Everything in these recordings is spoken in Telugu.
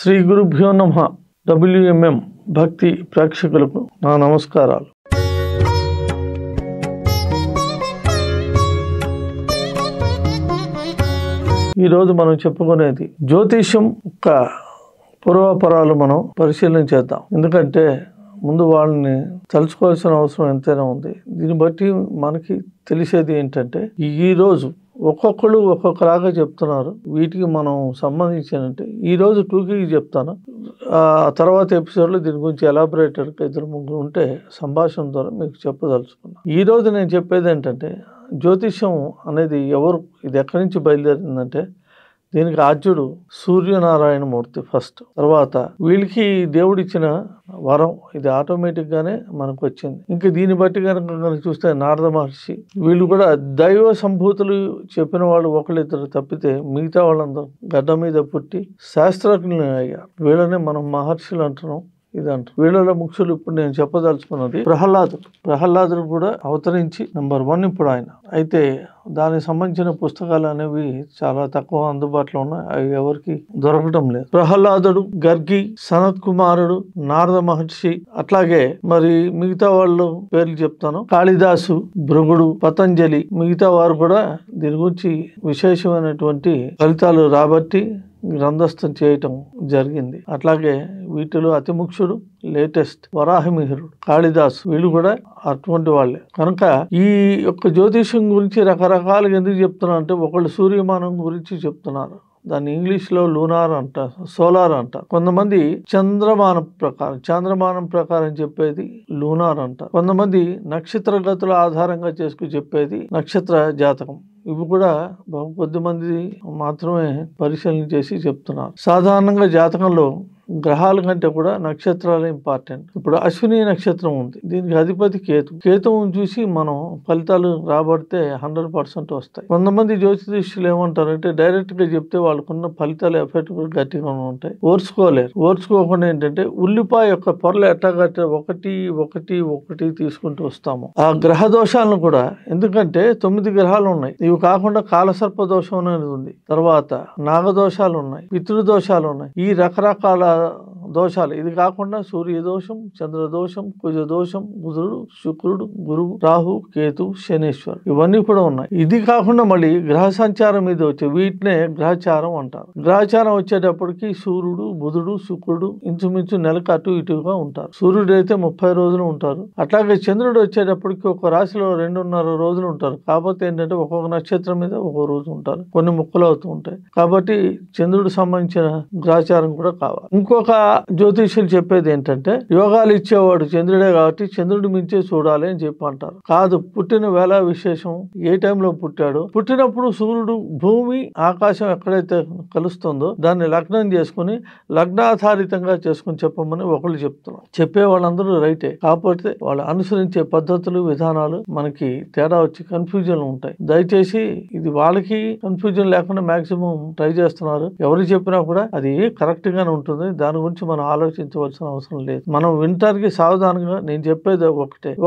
శ్రీ గురుభ్యో నమః. WMM భక్తి ప్రేక్షకులకు నా నమస్కారాలు. ఈరోజు మనం చెప్పుకునేది జ్యోతిష్యం యొక్క పూర్వపరాలు మనం పరిశీలన చేద్దాం. ఎందుకంటే ముందు వాళ్ళని తలుచుకోవాల్సిన అవసరం ఎంతైనా ఉంది. దీన్ని బట్టి మనకి తెలిసేది ఏంటంటే ఈరోజు ఒక్కొక్కరు ఒక్కొక్కలాగా చెప్తున్నారు. వీటికి మనం సంబంధించినట్టే ఈరోజు టూకీకి చెప్తాను. తర్వాత ఎపిసోడ్లో దీని గురించి ఎలాబొరేటెడ్గా ఇద్దరు ముగ్గురు ఉంటే సంభాషణ ద్వారా మీకు చెప్పదలుచుకున్నాను. ఈరోజు నేను చెప్పేది ఏంటంటే జ్యోతిష్యం అనేది ఎవరు, ఇది ఎక్కడి నుంచి బయలుదేరిందంటే దీనికి ఆద్యుడు సూర్యనారాయణమూర్తి ఫస్ట్. తర్వాత వీళ్ళకి దేవుడిచ్చిన వరం ఇది ఆటోమేటిక్గానే మనకు వచ్చింది. ఇంకా దీన్ని బట్టి కనుక చూస్తే నారద మహర్షి, వీళ్ళు కూడా దైవ సంభూతులు చెప్పిన వాళ్ళు ఒకళ్ళిద్దరు తప్పితే మిగతా వాళ్ళందరూ గడ్డ మీద పుట్టి శాస్త్రజ్ఞులు అయ్యారు. వీళ్ళనే మనం మహర్షులు అంటున్నాం. ఇదంటారు. వీళ్ళలో ముఖ్యులు ఇప్పుడు నేను చెప్పదలుచుకున్నది ప్రహ్లాదుడు కూడా అవతరించి నెంబర్ 1 ఇప్పుడు ఆయన. అయితే దానికి సంబంధించిన పుస్తకాలు అనేవి చాలా తక్కువ అందుబాటులో ఉన్నాయి. అవి ఎవరికి దొరకటం లేదు. ప్రహ్లాదుడు, గర్గి, సనత్ కుమారుడు, నారద మహర్షి, అట్లాగే మరి మిగతా వాళ్ళు పేర్లు చెప్తాను. కాళిదాసు, భృగుడు, పతంజలి, మిగతా వారు కూడా దీని గురించి విశేషమైనటువంటి ఫలితాలు రాబట్టి గ్రంథస్థం చేయటం జరిగింది. అట్లాగే వీటిలో అతి ముఖ్యుడు లేటెస్ట్ వరాహమిహిరుడు, కాళిదాసు, వీళ్ళు కూడా అటువంటి వాళ్ళే. కనుక ఈ యొక్క జ్యోతిష్యం గురించి రకరకాలుగా ఎందుకు చెప్తున్నారు అంటే ఒకళ్ళు సూర్యమానం గురించి చెప్తున్నారు. దాన్ని ఇంగ్లీష్లో లూనార్ అంటారు, సోలార్ అంటారు. కొంతమంది చంద్రమానం ప్రకారం చెప్పేది లూనార్ అంటారు. కొంతమంది నక్షత్ర గతుల ఆధారంగా చేసుకుని చెప్పేది నక్షత్ర జాతకం. ఇవి కూడా కొద్దిమంది మాత్రమే పరిశీలన చేసి చెప్తున్నారు. సాధారణంగా జాతకంలో గ్రహాల కంటే కూడా నక్షత్రాలు ఇంపార్టెంట్. ఇప్పుడు అశ్విని నక్షత్రం ఉంది, దీనికి అధిపతి కేతువుని చూసి మనం ఫలితాలు రాబడితే 100% వస్తాయి. కొంతమంది జ్యోతిష్యులు ఏమంటారంటే డైరెక్ట్ గా చెప్తే వాళ్ళకున్న ఫలితాలు ఎఫెక్ట్ గట్టిగా ఉంటాయి, ఓర్చుకోకుండా ఏంటంటే ఉల్లిపాయ యొక్క పొరలు ఎట్లా కట్టే ఒకటి తీసుకుంటూ వస్తాము. ఆ గ్రహ దోషాలను కూడా, ఎందుకంటే 9 గ్రహాలు ఉన్నాయి. ఇవి కాకుండా కాలసర్ప దోషం అనేది ఉంది, తర్వాత నాగదోషాలు ఉన్నాయి, పితృదోషాలు ఉన్నాయి, ఈ రకరకాల దోషాలు. ఇది కాకుండా సూర్య దోషం, చంద్ర దోషం, కుజ దోషం, బుధుడు, శుక్రుడు, గురువు, రాహు, కేతు, శనేశ్వరు, ఇవన్నీ కూడా ఉన్నాయి. ఇది కాకుండా మళ్ళీ గ్రహ సంచారం మీద వచ్చే వీటినే గ్రహచారం అంటారు. గ్రహచారం వచ్చేటప్పటికి సూర్యుడు, బుధుడు, శుక్రుడు ఇంచుమించు నెలకు అటు ఇటుగా ఉంటారు. సూర్యుడు అయితే 30 రోజులు ఉంటారు. అట్లాగే చంద్రుడు వచ్చేటప్పటికి ఒక రాశిలో 2.5 రోజులు ఉంటారు. కాకపోతే ఏంటంటే ఒక్కొక్క నక్షత్రం మీద ఒక్కొక్క రోజు ఉంటారు, కొన్ని ముక్కలు అవుతూ ఉంటాయి. కాబట్టి చంద్రుడు సంబంధించిన గ్రహచారం కూడా కావాలి. ఇంకొక జ్యోతిష్యులు చెప్పేది ఏంటంటే యోగాలు ఇచ్చేవాడు చంద్రుడే కాబట్టి చంద్రుడి మించే చూడాలి అని చెప్పి అంటారు. కాదు, పుట్టిన వేళ విశేషం, ఏ టైంలో పుట్టాడు, పుట్టినప్పుడు సూర్యుడు, భూమి, ఆకాశం ఎక్కడైతే కలుస్తుందో దాన్ని లగ్నం చేసుకుని లగ్నాధారితంగా చేసుకుని చెప్పమని ఒకళ్ళు చెప్తున్నారు. చెప్పే వాళ్ళందరూ రైటే, కాకపోతే వాళ్ళు అనుసరించే పద్ధతులు, విధానాలు మనకి తేడా వచ్చి కన్ఫ్యూజన్ ఉంటాయి. దయచేసి ఇది వాళ్ళకి కన్ఫ్యూజన్ లేకుండా మాక్సిమం ట్రై చేస్తున్నారు. ఎవరు చెప్పినా కూడా అది కరెక్ట్ గానే ఉంటుంది. దాని గురించి మనం ఆలోచించవలసిన అవసరం లేదు. మనం వినటానికి సావధానంగా నేను చెప్పేది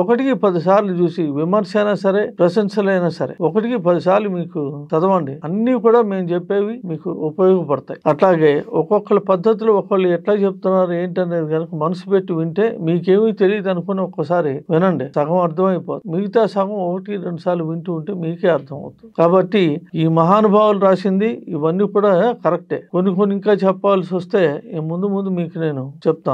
ఒకటికి 10 సార్లు చూసి, విమర్శ అయినా సరే ప్రశంసలైనా సరే 1కి 10 సార్లు మీకు చదవండి. అన్ని కూడా మేము చెప్పేవి మీకు ఉపయోగపడతాయి. అట్లాగే ఒక్కొక్కళ్ళ పద్ధతులు ఒకళ్ళు ఎట్లా చెప్తున్నారు ఏంటనేది కనుక మనసు పెట్టి వింటే మీకేమీ తెలియదు అనుకుని ఒక్కసారి వినండి, సగం అర్థమైపోతుంది. మిగతా సగం 1-2 సార్లు వింటూ ఉంటే మీకే అర్థం అవుతుంది. కాబట్టి ఈ మహానుభావులు రాసింది ఇవన్నీ కూడా కరెక్టే. కొన్ని ఇంకా చెప్పాల్సి వస్తే ముందు మీకు నేను చెప్తాను.